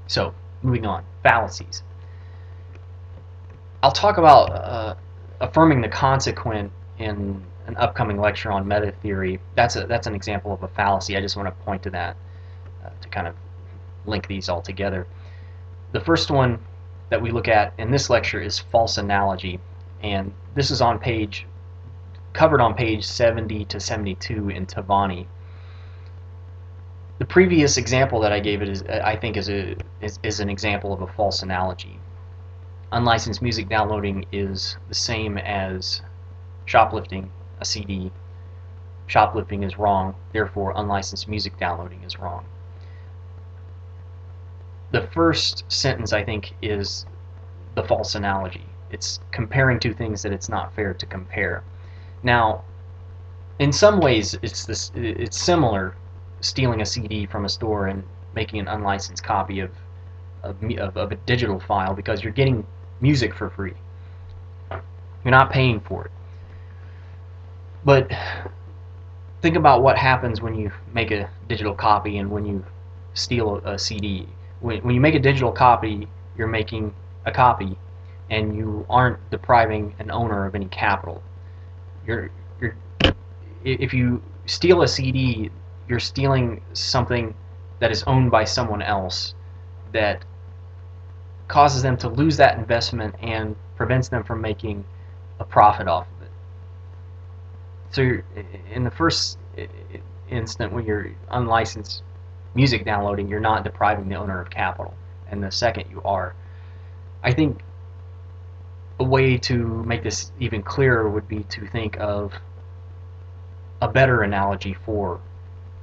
So, moving on, fallacies. I'll talk about affirming the consequent in an upcoming lecture on meta theory. That's an example of a fallacy. I just want to point to that to kind of link these all together. The first one that we look at in this lecture is false analogy, and this is covered on page 70 to 72 in Tavani. The previous example that I gave I think, is an example of a false analogy. Unlicensed music downloading is the same as shoplifting a CD. Shoplifting is wrong, therefore unlicensed music downloading is wrong. The first sentence, I think, is the false analogy. It's comparing two things that it's not fair to compare. Now, in some ways, it's similar, stealing a CD from a store and making an unlicensed copy of a digital file, because you're getting music for free. You're not paying for it. But think about what happens when you make a digital copy and when you steal a CD. When you make a digital copy, you're making a copy, and you aren't depriving an owner of any capital. If you steal a CD, you're stealing something that is owned by someone else, that causes them to lose that investment and prevents them from making a profit off of it. So in the first instant, when you're unlicensed music downloading, you're not depriving the owner of capital, and the second you are. I think a way to make this even clearer would be to think of a better analogy for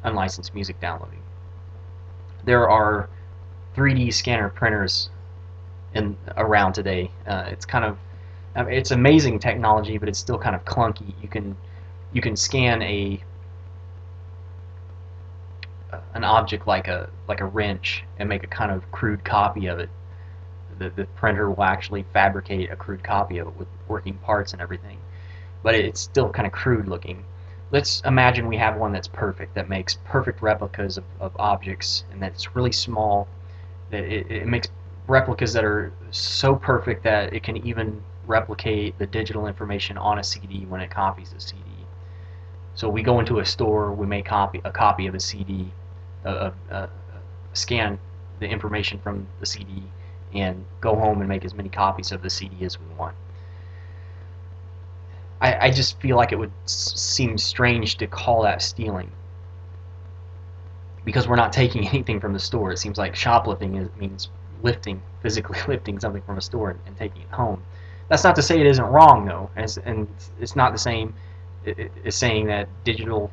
unlicensed music downloading. There are 3D scanner printers around today. It's amazing technology, but it's still kind of clunky. You can scan an object like a wrench and make a kind of crude copy of it. The printer will actually fabricate a crude copy of it with working parts and everything, but it's still kind of crude looking. Let's imagine we have one that's perfect, that makes perfect replicas of objects, and that's really small, that it makes replicas that are so perfect that it can even replicate the digital information on a CD when it copies a CD. So we go into a store, we make a copy of a CD, scan the information from the CD, and go home and make as many copies of the CD as we want. I just feel like it would seem strange to call that stealing, because we're not taking anything from the store. It seems like shoplifting means physically lifting something from a store and taking it home. That's not to say it isn't wrong, though, and it's not the same as saying that digital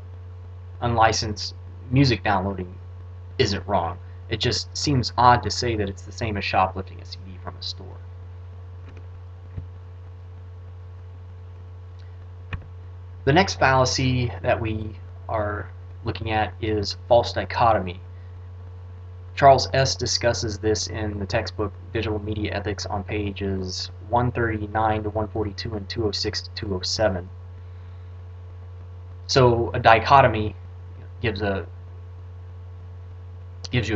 unlicensed music downloading isn't wrong. It just seems odd to say that it's the same as shoplifting a CD from a store. The next fallacy that we are looking at is false dichotomy. Charles S. discusses this in the textbook Digital Media Ethics on pages 139 to 142 and 206 to 207. So a dichotomy gives you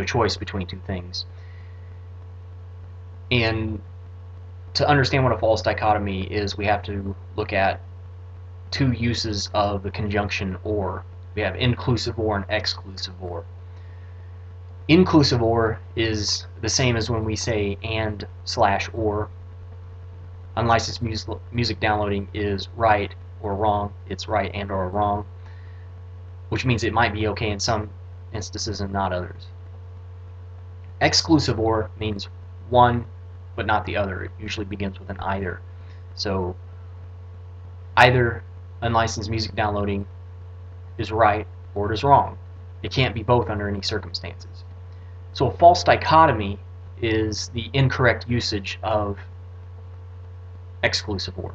a choice between two things. And to understand what a false dichotomy is, we have to look at two uses of the conjunction or. We have inclusive or and exclusive or. Inclusive or is the same as when we say and/or. Unlicensed music downloading is right or wrong. It's right and or wrong, which means it might be okay in some instances and not others. Exclusive or means one but not the other. It usually begins with an either. So either unlicensed music downloading is right or it is wrong. It can't be both under any circumstances. So a false dichotomy is the incorrect usage of exclusive or.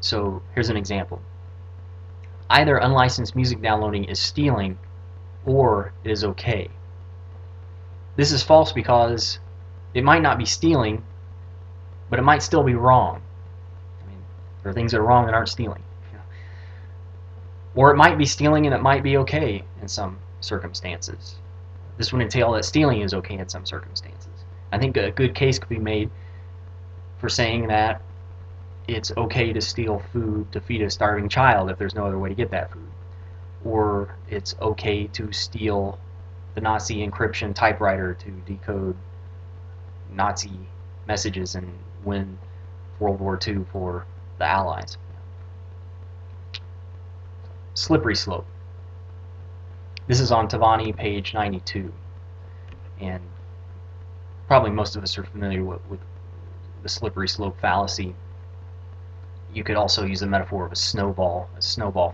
So here's an example. Either unlicensed music downloading is stealing or it is okay. This is false because it might not be stealing, but it might still be wrong. I mean, there are things that are wrong that aren't stealing. Or it might be stealing and it might be okay in some circumstances. This would entail that stealing is okay in some circumstances. I think a good case could be made for saying that it's okay to steal food to feed a starving child if there's no other way to get that food. Or it's okay to steal the Nazi encryption typewriter to decode Nazi messages and win World War II for the Allies. Slippery slope. This is on Tavani, page 92. And probably most of us are familiar with the slippery slope fallacy. You could also use the metaphor of a snowball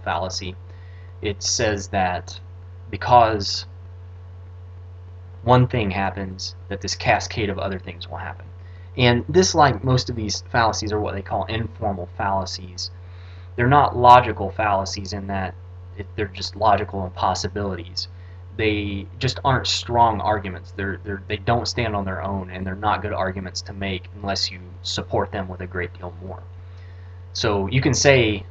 fallacy. It says that because one thing happens, that this cascade of other things will happen. And this, like most of these fallacies, are what they call informal fallacies. They're not logical fallacies in that they're just logical impossibilities. They just aren't strong arguments. They don't stand on their own, and they're not good arguments to make unless you support them with a great deal more. So you can say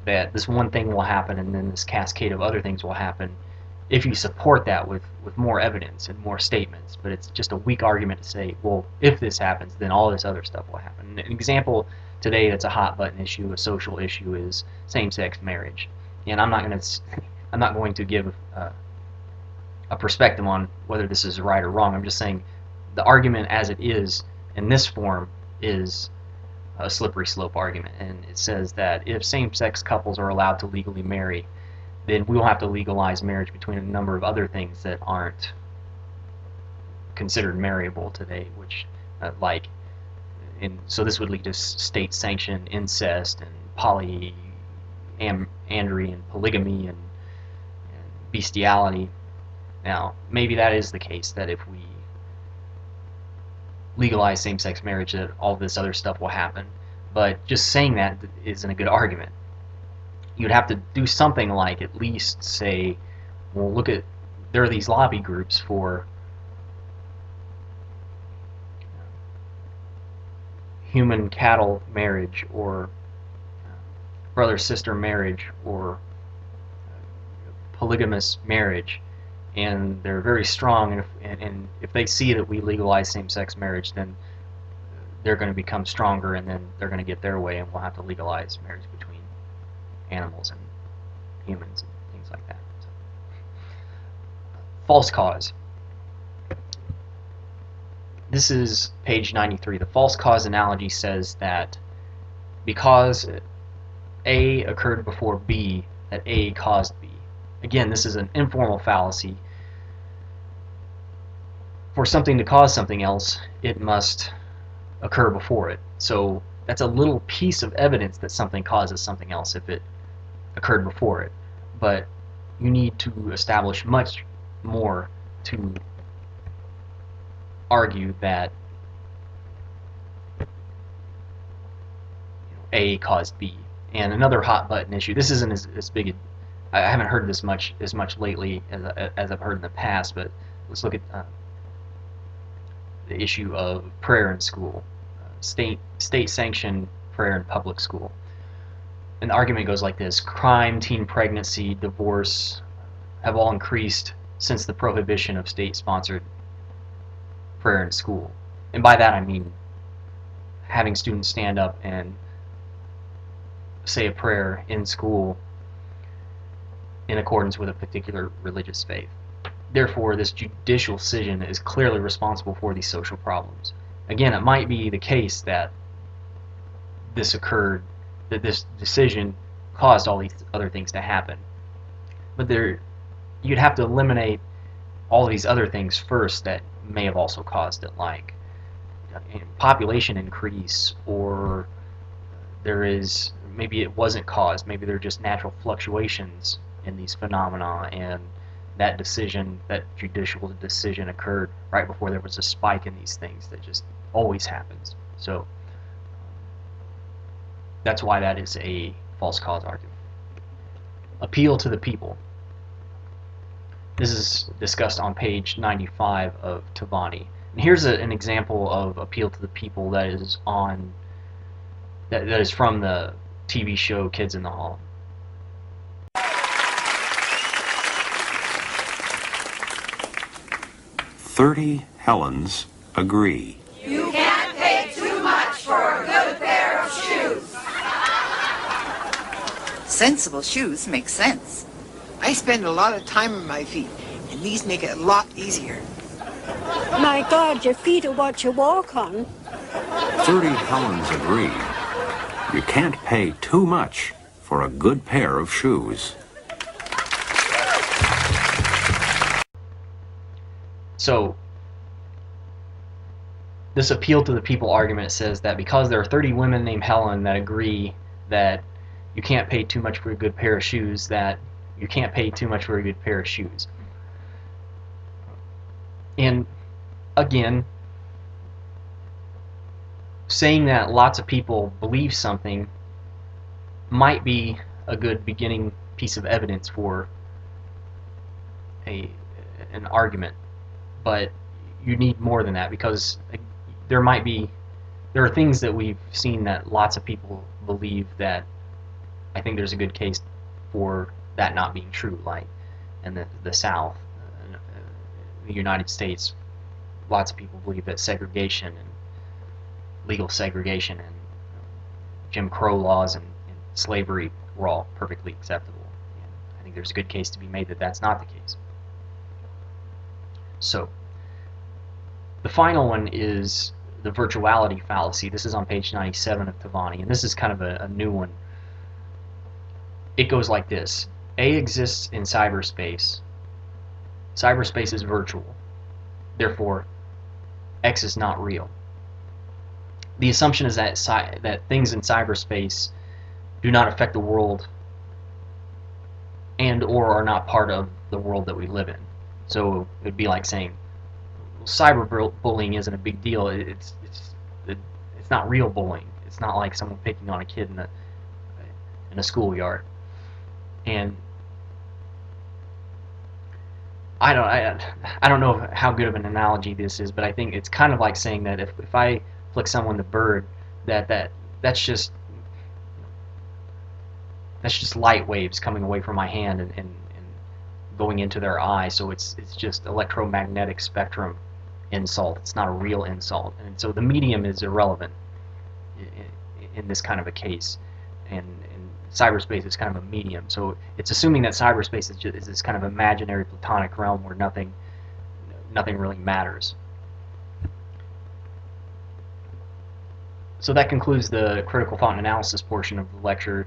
that this one thing will happen and then this cascade of other things will happen if you support that with more evidence and more statements, but it's just a weak argument to say, well, if this happens, then all this other stuff will happen. An example today that's a hot button issue, a social issue, is same-sex marriage. And I'm not going to give a perspective on whether this is right or wrong. I'm just saying the argument as it is in this form is a slippery slope argument, and it says that if same-sex couples are allowed to legally marry, then we will have to legalize marriage between a number of other things that aren't considered marriable today, which so this would lead to state-sanctioned incest and polyandry and polygamy and bestiality. Now, maybe that is the case, that if we legalize same-sex marriage, that all this other stuff will happen. But just saying that isn't a good argument. You'd have to do something like at least say, well, look at, there are these lobby groups for human cattle marriage, or brother-sister marriage, or polygamous marriage, and they're very strong, and if they see that we legalize same-sex marriage, then they're going to become stronger, and then they're going to get their way, and we'll have to legalize marriage between animals and humans and things like that. So, false cause. This is page 93. The false cause analogy says that because A occurred before B, that A caused B. Again, this is an informal fallacy. For something to cause something else, it must occur before it. So that's a little piece of evidence that something causes something else if it occurred before it. But you need to establish much more to argue that A caused B. And another hot button issue, this isn't as big, I haven't heard this as much lately as I've heard in the past, but let's look at the issue of prayer in school, state-sanctioned prayer in public school. And the argument goes like this: crime, teen pregnancy, divorce have all increased since the prohibition of state-sponsored prayer in school. And by that I mean having students stand up and say a prayer in school in accordance with a particular religious faith. Therefore, this judicial decision is clearly responsible for these social problems. Again, it might be the case that this occurred, that this decision caused all these other things to happen. But you'd have to eliminate all these other things first that may have also caused it, like population increase, or maybe it wasn't caused, maybe there are just natural fluctuations in these phenomena, and that judicial decision occurred right before there was a spike in these things that just always happens. So that's why that is a false cause argument. Appeal to the people. This is discussed on page 95 of Tavani. And here's an example of appeal to the people that is from the TV show Kids in the Hall. 30 Helens agree. You can't pay too much for a good pair of shoes. Sensible shoes make sense. I spend a lot of time on my feet, and these make it a lot easier. My God, your feet are what you walk on. 30 Helens agree. You can't pay too much for a good pair of shoes. So, this appeal to the people argument says that because there are 30 women named Helen that agree that you can't pay too much for a good pair of shoes, that you can't pay too much for a good pair of shoes. And again, saying that lots of people believe something might be a good beginning piece of evidence for an argument, but you need more than that, because there are things that we've seen that lots of people believe that I think there's a good case for that not being true, like in the South, the United States, lots of people believe that segregation and legal segregation and Jim Crow laws and slavery were all perfectly acceptable. And I think there's a good case to be made that that's not the case. So, the final one is the virtuality fallacy. This is on page 97 of Tavani, and this is kind of a new one. It goes like this. A exists in cyberspace. Cyberspace is virtual. Therefore, X is not real. The assumption is that things in cyberspace do not affect the world and or are not part of the world that we live in. So it would be like saying cyberbullying isn't a big deal. It's not real bullying. It's not like someone picking on a kid in a schoolyard. And I don't know how good of an analogy this is, but I think it's kind of like saying that if I flick someone the bird, that's just light waves coming away from my hand and going into their eye. So it's just electromagnetic spectrum insult. It's not a real insult, and so the medium is irrelevant in this kind of a case. And cyberspace is kind of a medium. So it's assuming that cyberspace is this kind of imaginary platonic realm where nothing really matters. So that concludes the critical thought and analysis portion of the lecture.